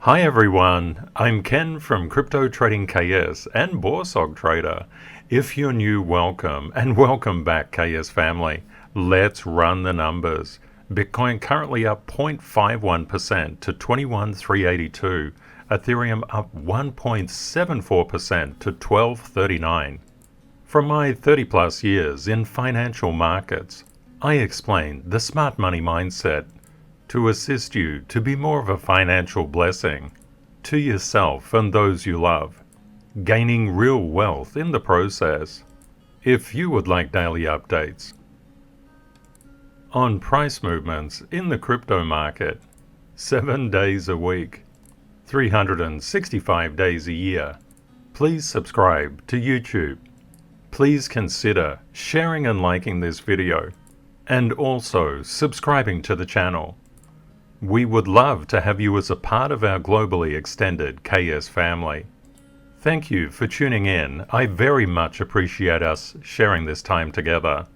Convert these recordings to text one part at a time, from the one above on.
Hi everyone, I'm Ken from CryptoTradingKS and BORSOG Trader. If you're new, welcome, and welcome back KS family. Let's run the numbers. Bitcoin currently up 0.51% to 21,382. Ethereum up 1.74% to 1239. From my 30 plus years in financial markets, I explain the smart money mindset to assist you to be more of a financial blessing to yourself and those you love, gaining real wealth in the process. If you would like daily updates on price movements in the crypto market, 7 days a week, 365 days a year, please subscribe to YouTube. Please consider sharing and liking this video, and also subscribing to the channel. We would love to have you as a part of our globally extended KS family. Thank you for tuning in. I very much appreciate us sharing this time together.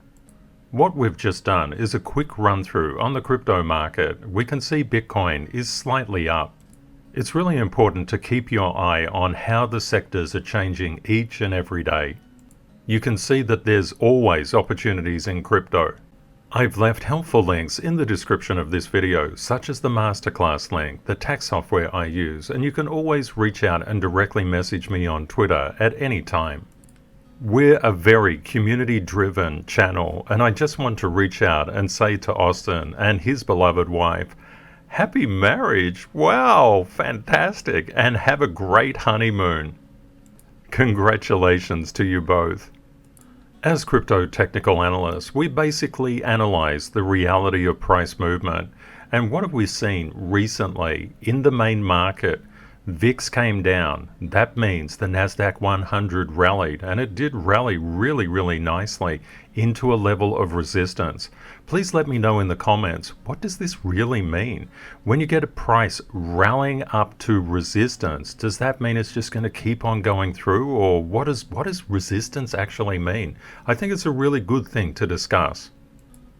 What we've just done is a quick run through on the crypto market. We can see Bitcoin is slightly up. It's really important to keep your eye on how the sectors are changing each and every day. You can see that there's always opportunities in crypto. I've left helpful links in the description of this video, such as the Masterclass link, the tax software I use, and you can always reach out and directly message me on Twitter at any time. We're a very community-driven channel, and I just want to reach out and say to Austin and his beloved wife, happy marriage! Wow, fantastic, and have a great honeymoon. Congratulations to you both. As crypto technical analysts, we basically analyze the reality of price movement. And what have we seen recently in the main market? VIX came down. That means the Nasdaq 100 rallied, and it did rally really nicely into a level of resistance. Please let me know in the comments, what does this really mean? When you get a price rallying up to resistance, does that mean it's just going to keep on going through, or what does resistance actually mean? I think it's a really good thing to discuss.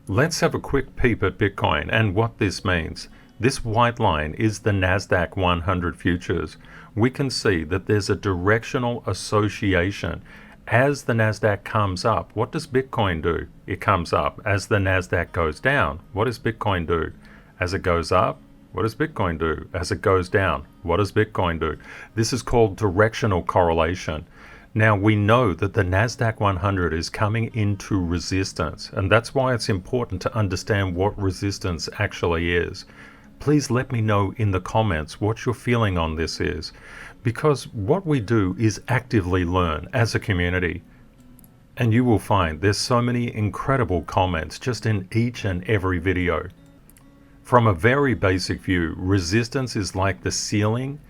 Let's have a quick peep at Bitcoin and what this means. This white line is the Nasdaq 100 futures. We can see that there's a directional association. As the Nasdaq comes up, what does Bitcoin do? It comes up. As the Nasdaq goes down, what does Bitcoin do? As it goes up, what does Bitcoin do? As it goes down, what does Bitcoin do? This is called directional correlation. Now we know that the Nasdaq 100 is coming into resistance, and that's why it's important to understand what resistance actually is. Please let me know in the comments what your feeling on this is, because what we do is actively learn as a community. And you will find there's so many incredible comments just in each and every video. From a very basic view, resistance is like the ceiling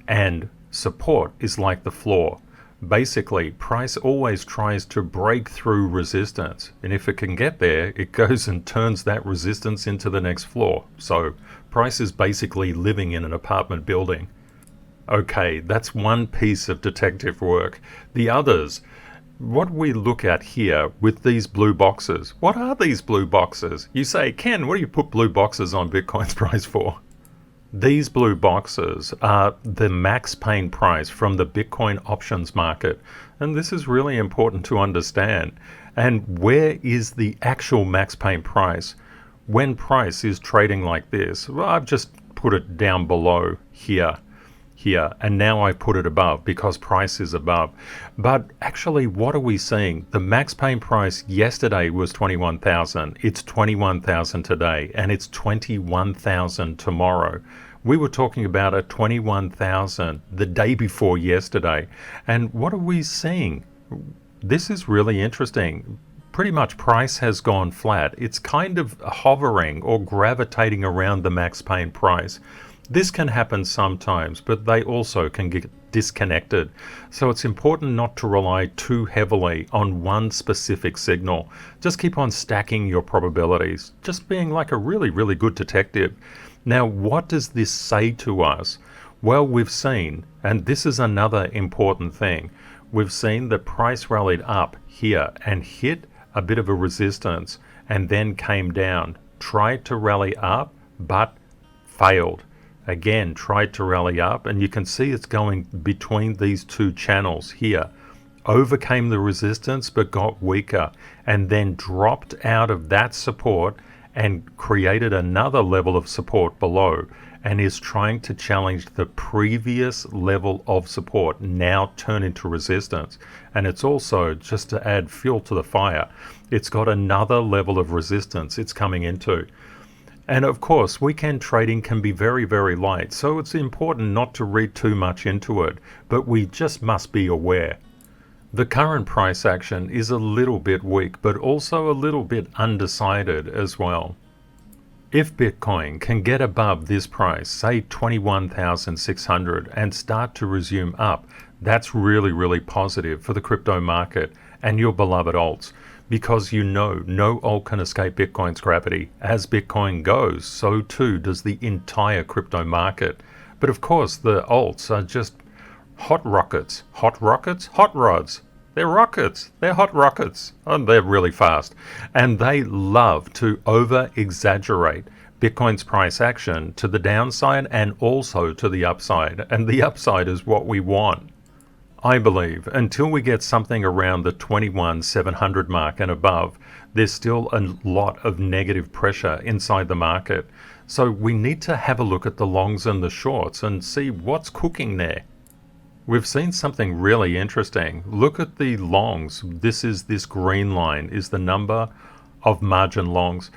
and support is like the floor. Basically, price always tries to break through resistance, and if it can get there, it goes and turns that resistance into the next floor. So price is basically living in an apartment building. Okay, that's one piece of detective work. The others, what we look at here with these blue boxes, what are these blue boxes? You say, Ken, what do you put blue boxes on Bitcoin's price for? These blue boxes are the max pain price from the Bitcoin options market. And this is really important to understand. And where is the actual max pain price? When price is trading like this, well, I've just put it down below here, and now I put it above because price is above. But actually, what are we seeing? The max pain price yesterday was 21,000. It's 21,000 today, and it's 21,000 tomorrow. We were talking about a 21,000 the day before yesterday. And what are we seeing? This is really interesting. Pretty much price has gone flat. It's kind of hovering or gravitating around the max pain price. This can happen sometimes, but they also can get disconnected. So it's important not to rely too heavily on one specific signal. Just keep on stacking your probabilities, just being like a really good detective. Now, what does this say to us? Well, we've seen, and this is another important thing, we've seen the price rallied up here and hit a bit of a resistance and then came down, tried to rally up, but failed. again tried to rally up, and you can see it's going between these two channels here. Overcame the resistance but got weaker, and then dropped out of that support and created another level of support below, and is trying to challenge the previous level of support, now turn into resistance. And it's also, just to add fuel to the fire, it's got another level of resistance it's coming into. And of course, weekend trading can be very, very light, so it's important not to read too much into it, but we just must be aware. The current price action is a little bit weak, but also a little bit undecided as well. If Bitcoin can get above this price, say 21,600, and start to resume up, that's really, really positive for the crypto market and your beloved alts, because you know no alt can escape Bitcoin's gravity. As Bitcoin goes, so too does the entire crypto market. But of course, the alts are just hot rockets. Hot rockets? Hot rods. They're rockets. They're hot rockets. And they're really fast. And they love to over-exaggerate Bitcoin's price action to the downside and also to the upside. And the upside is what we want. I believe until we get something around the 21,700 mark and above, there's still a lot of negative pressure inside the market. So we need to have a look at the longs and the shorts and see what's cooking there. We've seen something really interesting. Look at the longs. This green line is the number of margin longs.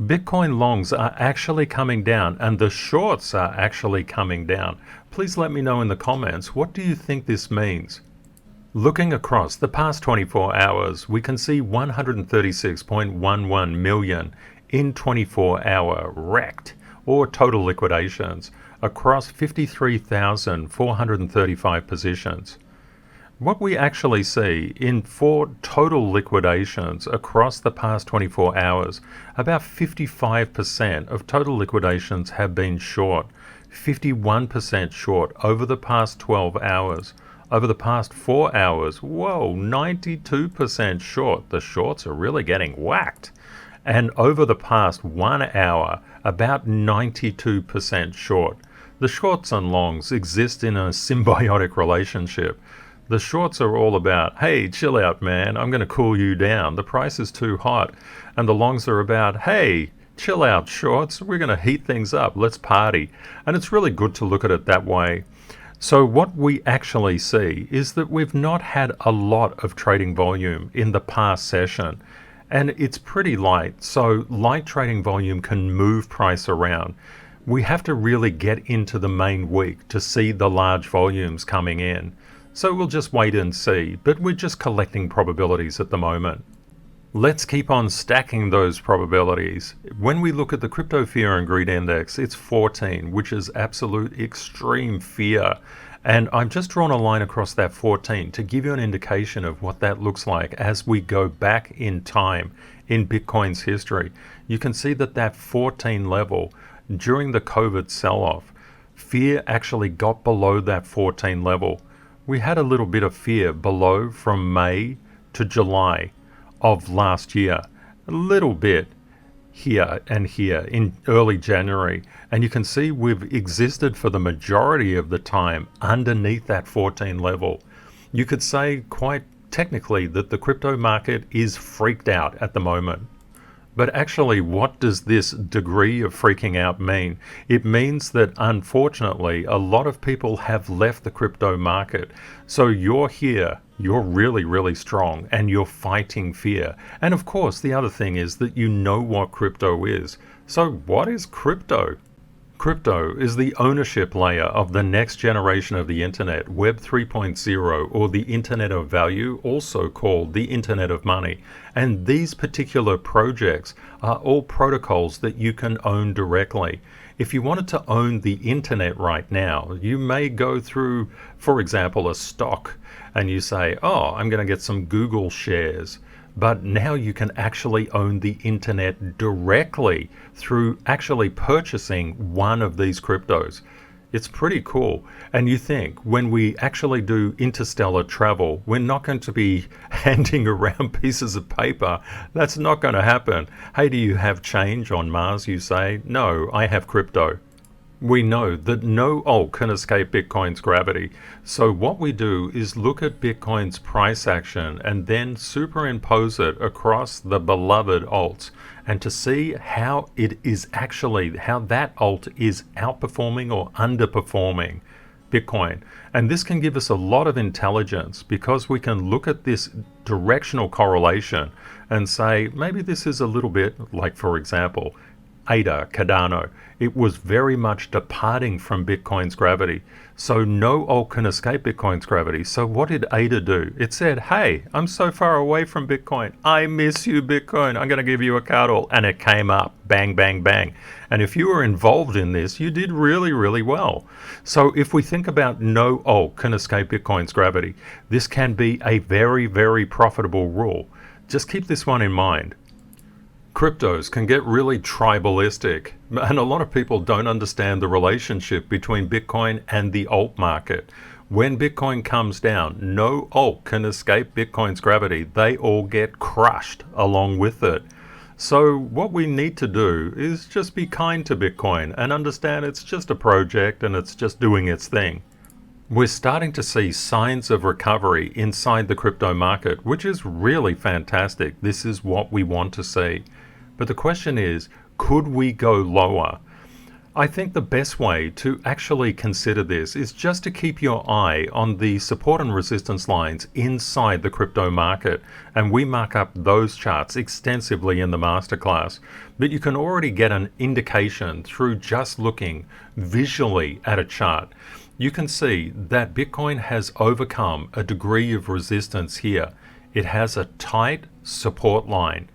Bitcoin longs are actually coming down and the shorts are actually coming down. Please let me know in the comments, what do you think this means? Looking across the past 24 hours, we can see 136.11 million in 24-hour wrecked or total liquidations across 53,435 positions. What we actually see in 4 total liquidations across the past 24 hours, about 55% of total liquidations have been short, 51% short over the past 12 hours. Over the past 4 hours, whoa, 92% short. The shorts are really getting whacked. And over the past 1 hour, about 92% short. The shorts and longs exist in a symbiotic relationship. The shorts are all about, hey, chill out, man, I'm going to cool you down. The price is too hot. And the longs are about, hey, chill out, shorts, we're going to heat things up, let's party. And it's really good to look at it that way. So what we actually see is that we've not had a lot of trading volume in the past session. And it's pretty light, so light trading volume can move price around. We have to really get into the main week to see the large volumes coming in. So we'll just wait and see, but we're just collecting probabilities at the moment. Let's keep on stacking those probabilities. When we look at the Crypto Fear and Greed Index, it's 14, which is absolute extreme fear. And I've just drawn a line across that 14 to give you an indication of what that looks like as we go back in time in Bitcoin's history. You can see that that 14 level during the COVID sell-off, fear actually got below that 14 level. We had a little bit of fear below from May to July of last year, a little bit here and here in early January, and you can see we've existed for the majority of the time underneath that 14 level. You could say quite technically that the crypto market is freaked out at the moment. But actually, what does this degree of freaking out mean? It means that unfortunately a lot of people have left the crypto market. So you're here, you're really, really strong, and you're fighting fear. And of course, the other thing is that you know what crypto is. So what is crypto? Crypto is the ownership layer of the next generation of the internet, Web 3.0, or the Internet of Value, also called the Internet of Money. And these particular projects are all protocols that you can own directly. If you wanted to own the internet right now, you may go through, for example, a stock, and you say, oh, I'm going to get some Google shares. But now you can actually own the internet directly through actually purchasing one of these cryptos. It's pretty cool. And you think when we actually do interstellar travel, we're not going to be handing around pieces of paper. That's not going to happen. Hey, do you have change on Mars? You say, no, I have crypto. We know that no alt can escape Bitcoin's gravity. So what we do is look at Bitcoin's price action and then superimpose it across the beloved alts, and to see how it is actually, how that alt is outperforming or underperforming Bitcoin. And this can give us a lot of intelligence because we can look at this directional correlation and say, maybe this is a little bit like, for example, ADA, Cardano. It was very much departing from Bitcoin's gravity. So no alt can escape Bitcoin's gravity. So what did ADA do? It said, hey, I'm so far away from Bitcoin. I miss you, Bitcoin. I'm going to give you a cuddle. And it came up, bang, bang, bang. And if you were involved in this, you did really, really well. So if we think about no alt can escape Bitcoin's gravity, this can be a very, very profitable rule. Just keep this one in mind. Cryptos can get really tribalistic, and a lot of people don't understand the relationship between Bitcoin and the alt market. When Bitcoin comes down, no alt can escape Bitcoin's gravity. They all get crushed along with it. So what we need to do is just be kind to Bitcoin and understand it's just a project and it's just doing its thing. We're starting to see signs of recovery inside the crypto market, which is really fantastic. This is what we want to see. But the question is, could we go lower? I think the best way to actually consider this is just to keep your eye on the support and resistance lines inside the crypto market. And we mark up those charts extensively in the masterclass. But you can already get an indication through just looking visually at a chart. You can see that Bitcoin has overcome a degree of resistance here. It has a tight support line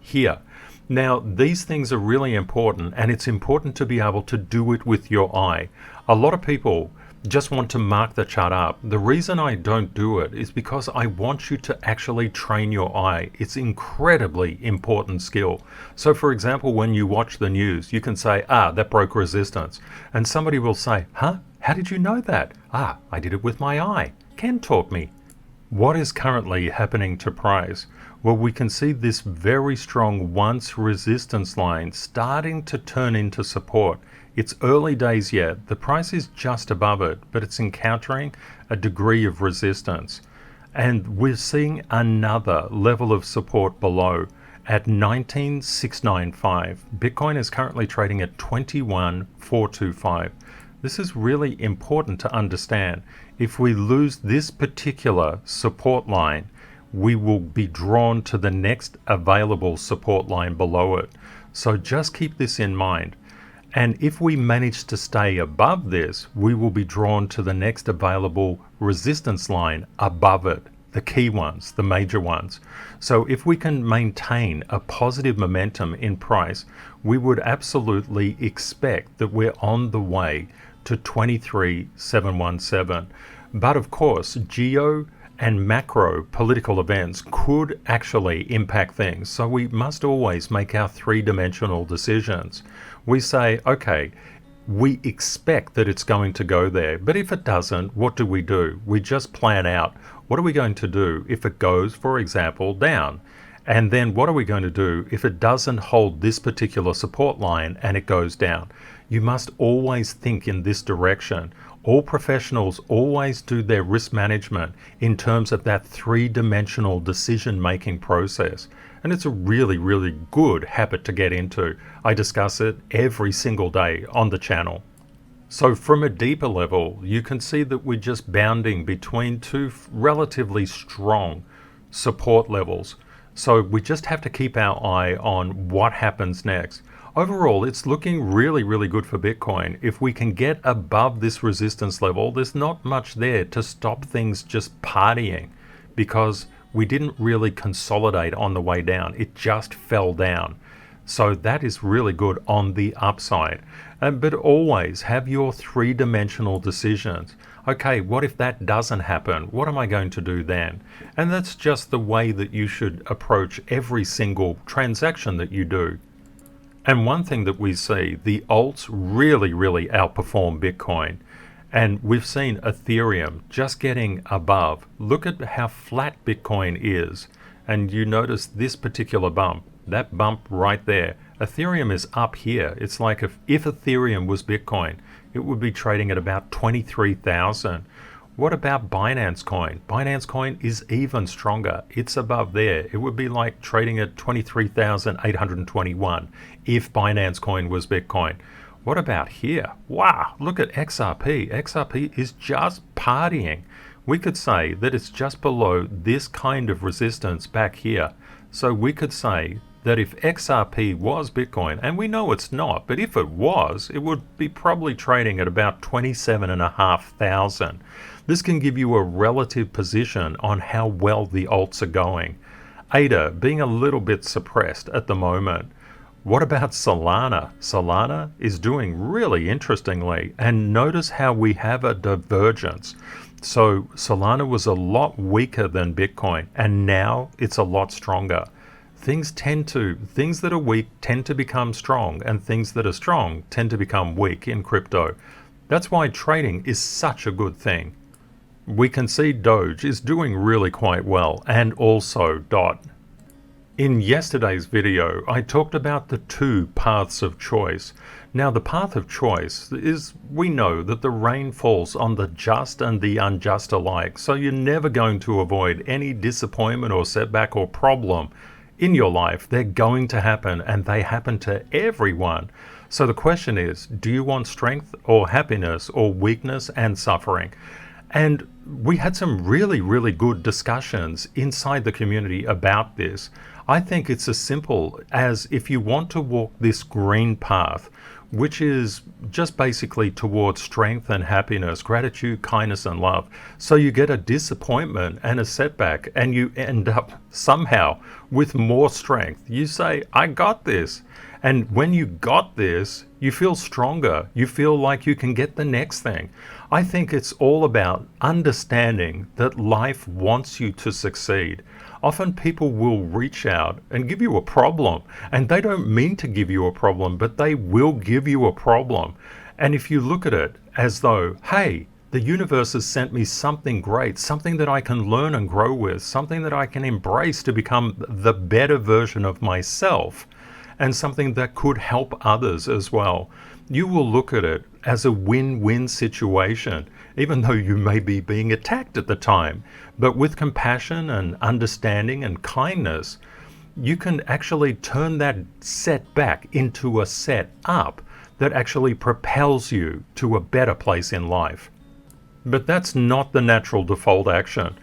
here. Now, these things are really important, and it's important to be able to do it with your eye. A lot of people just want to mark the chart up. The reason I don't do it is because I want you to actually train your eye. It's incredibly important skill. So for example, when you watch the news, you can say, that broke resistance. And somebody will say, huh? How did you know that? I did it with my eye. Ken taught me. What is currently happening to price? Well, we can see this very strong once resistance line starting to turn into support. It's early days yet. The price is just above it, but it's encountering a degree of resistance. And we're seeing another level of support below at 19,695. Bitcoin is currently trading at 21,425. This is really important to understand. If we lose this particular support line, we will be drawn to the next available support line below it. So just keep this in mind. And if we manage to stay above this, we will be drawn to the next available resistance line above it, the key ones, the major ones. So if we can maintain a positive momentum in price, we would absolutely expect that we're on the way to 23,717. But of course, geo and macro political events could actually impact things. So we must always make our three-dimensional decisions. We say, okay, we expect that it's going to go there, but if it doesn't, what do? We just plan out, what are we going to do if it goes, for example, down? And then what are we going to do if it doesn't hold this particular support line and it goes down? You must always think in this direction. All professionals always do their risk management in terms of that three-dimensional decision-making process. And it's a really, really good habit to get into. I discuss it every single day on the channel. So from a deeper level, you can see that we're just bounding between two relatively strong support levels. So we just have to keep our eye on what happens next. Overall, it's looking really, really good for Bitcoin. If we can get above this resistance level, there's not much there to stop things just partying because we didn't really consolidate on the way down. It just fell down. So that is really good on the upside. But always have your three-dimensional decisions. Okay, what if that doesn't happen? What am I going to do then? And that's just the way that you should approach every single transaction that you do. And one thing that we see, the alts really, really outperform Bitcoin. And we've seen Ethereum just getting above. Look at how flat Bitcoin is. And you notice this particular bump. that bump right there. Ethereum is up here. It's like if Ethereum was Bitcoin, it would be trading at about 23,000. What about Binance Coin? Binance Coin is even stronger. It's above there. It would be like trading at 23,821 if Binance Coin was Bitcoin. What about here? Wow, look at XRP. XRP is just partying. We could say that it's just below this kind of resistance back here. So we could say that if XRP was Bitcoin, and we know it's not, but if it was, it would be probably trading at about 27,500. This can give you a relative position on how well the alts are going. ADA being a little bit suppressed at the moment. What about Solana? Solana is doing really interestingly, and notice how we have a divergence. So Solana was a lot weaker than Bitcoin, and now it's a lot stronger. Things that are weak tend to become strong, and things that are strong tend to become weak in crypto. That's why trading is such a good thing. We can see Doge is doing really quite well, and also DOT. In yesterday's video, I talked about the two paths of choice. Now, the path of choice is, we know that the rain falls on the just and the unjust alike, so you're never going to avoid any disappointment or setback or problem in your life. They're going to happen, and they happen to everyone. So the question is, do you want strength or happiness or weakness and suffering? And we had some really, really good discussions inside the community about this. I think it's as simple as if you want to walk this green path, which is just basically towards strength and happiness, gratitude, kindness, and love. So you get a disappointment and a setback, and you end up somehow with more strength. You say, I got this. And when you got this, you feel stronger. You feel like you can get the next thing. I think it's all about understanding that life wants you to succeed. Often people will reach out and give you a problem, and they don't mean to give you a problem, but they will give you a problem. And if you look at it as though, hey, the universe has sent me something great, something that I can learn and grow with, something that I can embrace to become the better version of myself, and something that could help others as well, you will look at it as a win-win situation, even though you may be being attacked at the time. But with compassion and understanding and kindness, you can actually turn that setback into a set up that actually propels you to a better place in life. But that's not the natural default action.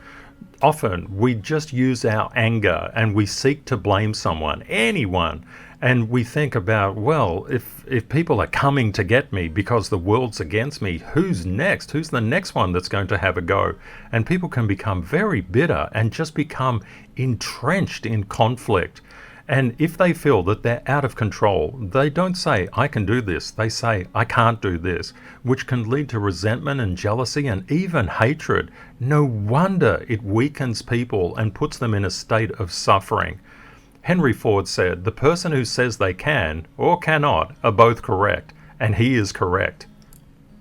Often we just use our anger and we seek to blame someone, anyone, and we think about, well, if people are coming to get me because the world's against me, who's next? Who's the next one that's going to have a go? And people can become very bitter and just become entrenched in conflict. And if they feel that they're out of control, they don't say, I can do this. They say, I can't do this, which can lead to resentment and jealousy and even hatred. No wonder it weakens people and puts them in a state of suffering. Henry Ford said, the person who says they can or cannot are both correct, and he is correct.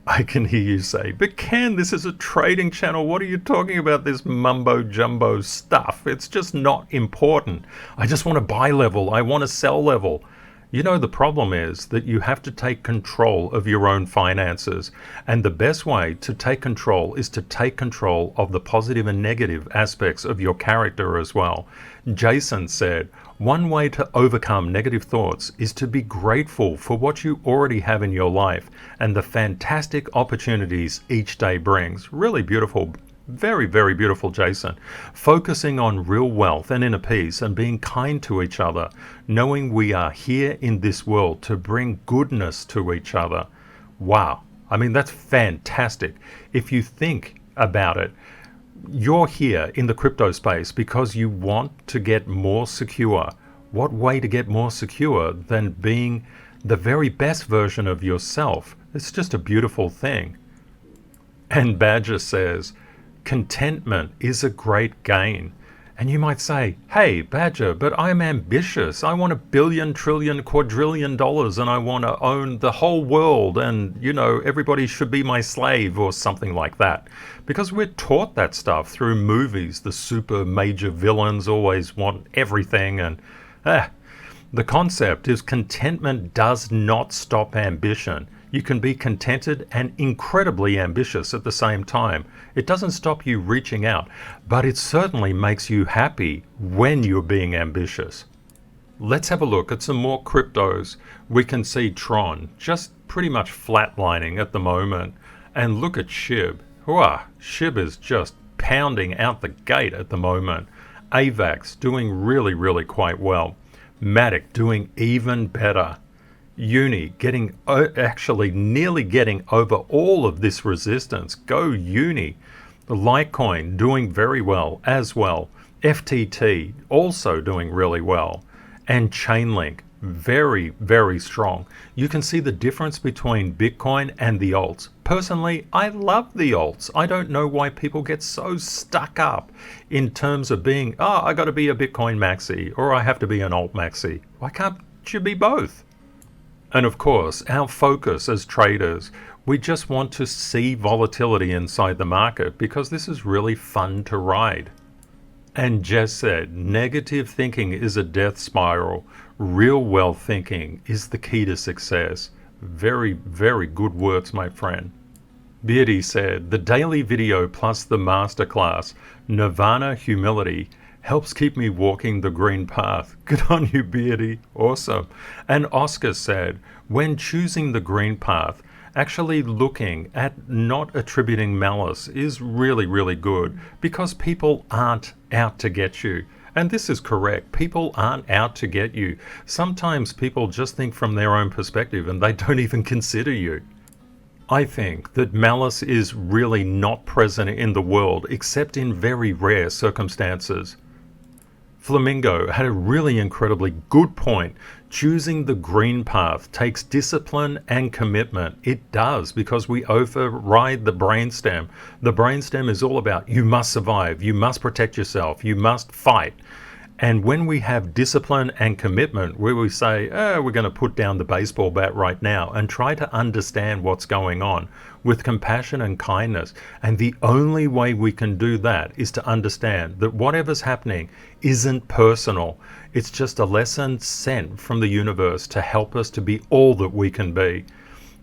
I can hear you say, but Ken, this is a trading channel. What are you talking about, this mumbo jumbo stuff? It's just not important. I just want to buy level. I want to sell level. You know, the problem is that you have to take control of your own finances. And the best way to take control is to take control of the positive and negative aspects of your character as well. Jason said, one way to overcome negative thoughts is to be grateful for what you already have in your life and the fantastic opportunities each day brings. Really beautiful. Very, very beautiful, Jason. Focusing on real wealth and inner peace and being kind to each other, knowing we are here in this world to bring goodness to each other. Wow. I mean, that's fantastic. If you think about it, you're here in the crypto space because you want to get more secure. What way to get more secure than being the very best version of yourself? It's just a beautiful thing. And Badger says, contentment is a great gain. And you might say, hey, Badger, but I'm ambitious. I want $1 billion, trillion, quadrillion dollars, and I want to own the whole world, and, you know, everybody should be my slave or something like that. Because we're taught that stuff through movies. The super major villains always want everything, and The concept is contentment does not stop ambition. You can be contented and incredibly ambitious at the same time. It doesn't stop you reaching out, but it certainly makes you happy when you're being ambitious. Let's have a look at some more cryptos. We can see Tron just pretty much flatlining at the moment. And look at SHIB. Wow, SHIB is just pounding out the gate at the moment. AVAX doing really quite well. Matic doing even better. Uni getting actually nearly getting over all of this resistance. Go Uni. The Litecoin doing very well as well. FTT also doing really well. And Chainlink very strong. You can see the difference between Bitcoin and the alts. Personally, I love the alts. I don't know why people get so stuck up in terms of being, oh, I got to be a Bitcoin maxi or I have to be an alt maxi. Why can't you be both? And of course, our focus as traders, we just want to see volatility inside the market because this is really fun to ride. And Jess said, negative thinking is a death spiral. Real wealth thinking is the key to success. Very good words, my friend. Beardy said, the daily video plus the masterclass, Nirvana Humility, helps keep me walking the green path. Good on you, Beardy. Awesome. And Oscar said, when choosing the green path, actually looking at not attributing malice is really good because people aren't out to get you. And this is correct. People aren't out to get you. Sometimes people just think from their own perspective and they don't even consider you. I think that malice is really not present in the world except in very rare circumstances. Flamingo had a really incredibly good point. Choosing the green path takes discipline and commitment. It does, because we override the brainstem. The brainstem is all about you must survive, you must protect yourself, you must fight. And when we have discipline and commitment, where we say, we're going to put down the baseball bat right now and try to understand what's going on with compassion and kindness. And the only way we can do that is to understand that whatever's happening isn't personal. It's just a lesson sent from the universe to help us to be all that we can be.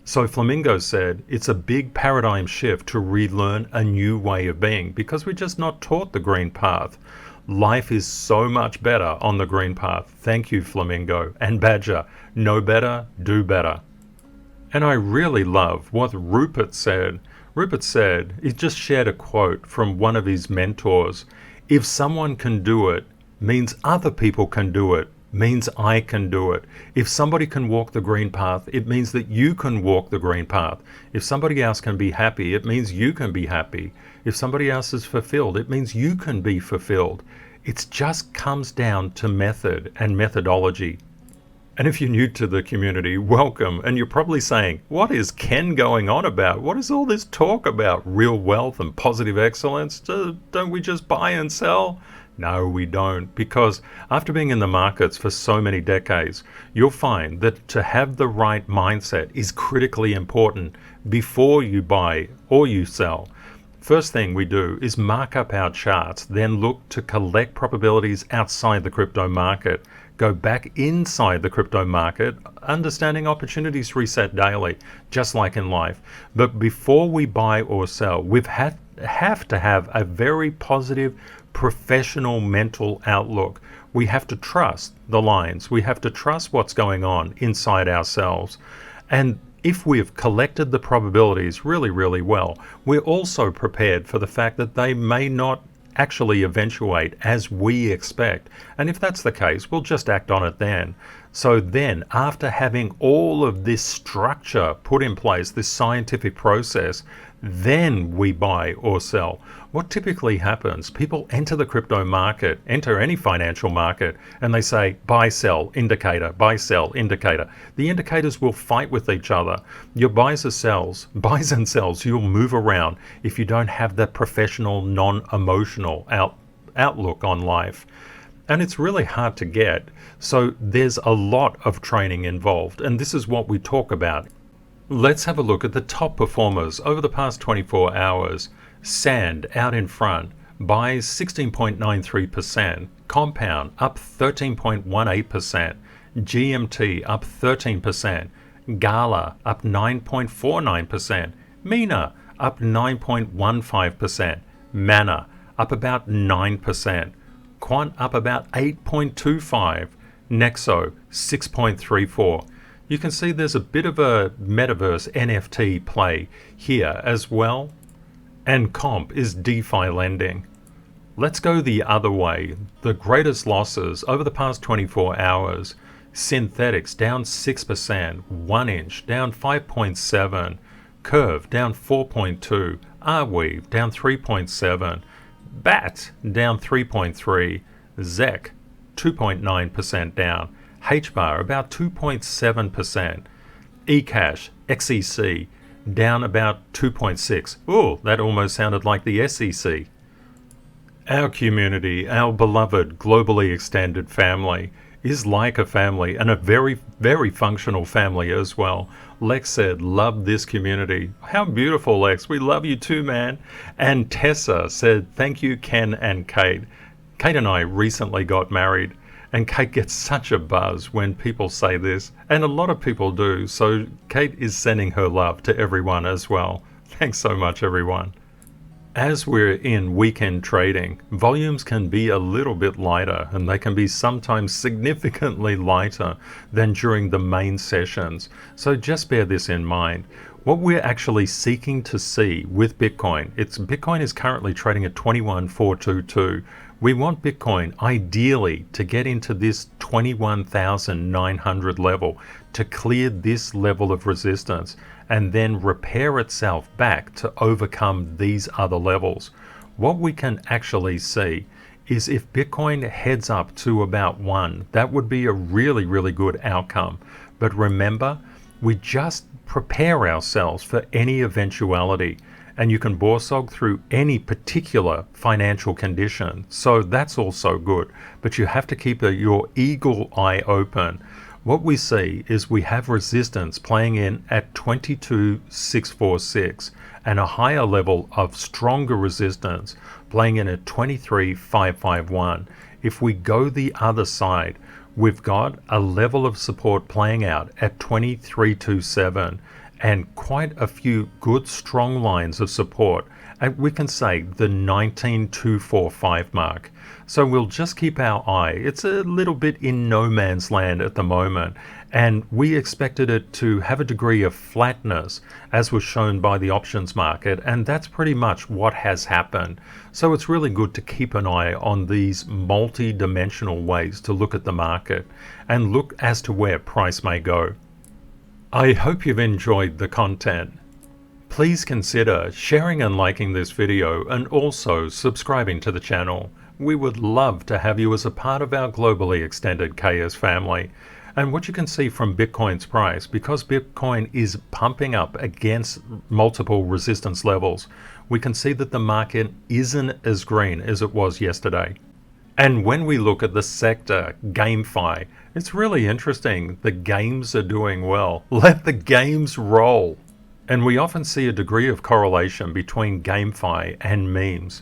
So Flamingo said, it's a big paradigm shift to relearn a new way of being because we're just not taught the green path. Life is so much better on the green path. Thank you, Flamingo. And Badger, know better, do better. And I really love what Rupert said. Rupert said, he just shared a quote from one of his mentors. If someone can do it, means other people can do it, means I can do it. If somebody can walk the green path, it means that you can walk the green path. If somebody else can be happy, it means you can be happy. If somebody else is fulfilled, it means you can be fulfilled. It just comes down to method and methodology. And if you're new to the community, welcome. And you're probably saying, what is Ken going on about? What is all this talk about? Real wealth and positive excellence? Don't we just buy and sell? No, we don't, because after being in the markets for so many decades, you'll find that to have the right mindset is critically important before you buy or you sell. First thing we do is mark up our charts, then look to collect probabilities outside the crypto market. Go back inside the crypto market, understanding opportunities reset daily, just like in life. But before we buy or sell, we have to have a very positive, professional mental outlook. We have to trust the lines. We have to trust what's going on inside ourselves. And if we've collected the probabilities really well, we're also prepared for the fact that they may not actually eventuate as we expect. And if that's the case, we'll just act on it then. So then, after having all of this structure put in place, this scientific process, then we buy or sell. What typically happens, people enter the crypto market, enter any financial market, and they say, buy, sell, indicator, buy, sell, indicator. The indicators will fight with each other. Your buys and sells, you'll move around if you don't have that professional, non-emotional outlook on life. And it's really hard to get. So there's a lot of training involved, and this is what we talk about. Let's have a look at the top performers over the past 24 hours. Sand out in front, buys 16.93%, Compound up 13.18%, GMT up 13%, Gala up 9.49%, Mina up 9.15%, Mana up about 9%, Quant up about 8.25%, Nexo 6.34%. You can see there's a bit of a metaverse NFT play here as well, and Comp is DeFi lending. Let's go the other way. The greatest losses over the past 24 hours. Synthetics down 6%, 1inch down 5.7%, Curve down 4.2%, Arweave down 3.7%, BAT down 3.3%, ZEC 2.9% down, HBAR about 2.7%, eCash, XEC down about 2.6%. Oh, that almost sounded like the SEC. Our community, our beloved globally extended family, is like a family, and a very, very functional family as well. Lex said, love this community. How beautiful, Lex. We love you too, man. And Tessa said, thank you, Ken and Kate. Kate and I recently got married, and Kate gets such a buzz when people say this, and a lot of people do. So Kate is sending her love to everyone as well. Thanks so much, everyone. As we're in weekend trading, volumes can be a little bit lighter, and they can be sometimes significantly lighter than during the main sessions. So just bear this in mind. What we're actually seeking to see with Bitcoin, Bitcoin is currently trading at 21,422. We want Bitcoin ideally to get into this 21,900 level, to clear this level of resistance and then repair itself back to overcome these other levels. What we can actually see is if Bitcoin heads up to about 1, that would be a really, really good outcome. But remember, we just prepare ourselves for any eventuality, and you can BORSOG through any particular financial condition. So that's also good, but you have to keep your eagle eye open. What we see is we have resistance playing in at 22,646 and a higher level of stronger resistance playing in at 23,551. If we go the other side, we've got a level of support playing out at 23,227 and quite a few good strong lines of support at, we can say, the 19,245 mark. So we'll just keep our eye. It's a little bit in no man's land at the moment, and we expected it to have a degree of flatness as was shown by the options market, and that's pretty much what has happened. So it's really good to keep an eye on these multi-dimensional ways to look at the market and look as to where price may go. I hope you've enjoyed the content. Please consider sharing and liking this video and also subscribing to the channel. We would love to have you as a part of our globally extended KS family. And what you can see from Bitcoin's price, because Bitcoin is pumping up against multiple resistance levels, we can see that the market isn't as green as it was yesterday. And when we look at the sector, GameFi, it's really interesting. The games are doing well. Let the games roll. And we often see a degree of correlation between GameFi and memes.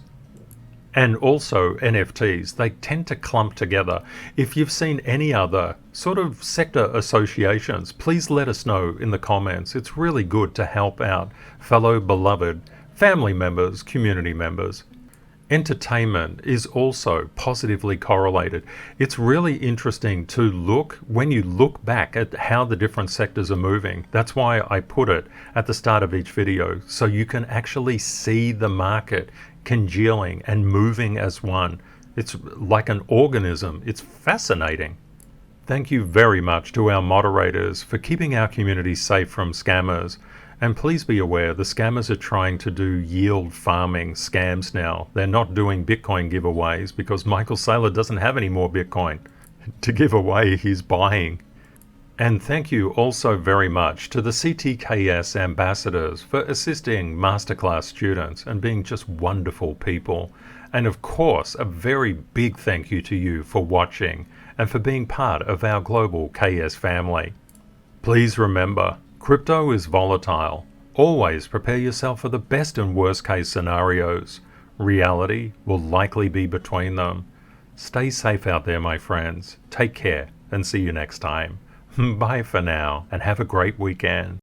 And also NFTs, they tend to clump together. If you've seen any other sort of sector associations, please let us know in the comments. It's really good to help out fellow beloved family members, community members. Entertainment is also positively correlated. It's really interesting to look, when you look back at how the different sectors are moving. That's why I put it at the start of each video, so you can actually see the market congealing and moving as one. It's like an organism. It's fascinating. Thank you very much to our moderators for keeping our community safe from scammers. And please be aware, the scammers are trying to do yield farming scams now. They're not doing Bitcoin giveaways because Michael Saylor doesn't have any more Bitcoin to give away. He's buying. And thank you also very much to the CTKS ambassadors for assisting Masterclass students and being just wonderful people. And of course, a very big thank you to you for watching and for being part of our global KS family. Please remember, crypto is volatile. Always prepare yourself for the best and worst case scenarios. Reality will likely be between them. Stay safe out there, my friends. Take care. and see you next time. Bye for now, and have a great weekend.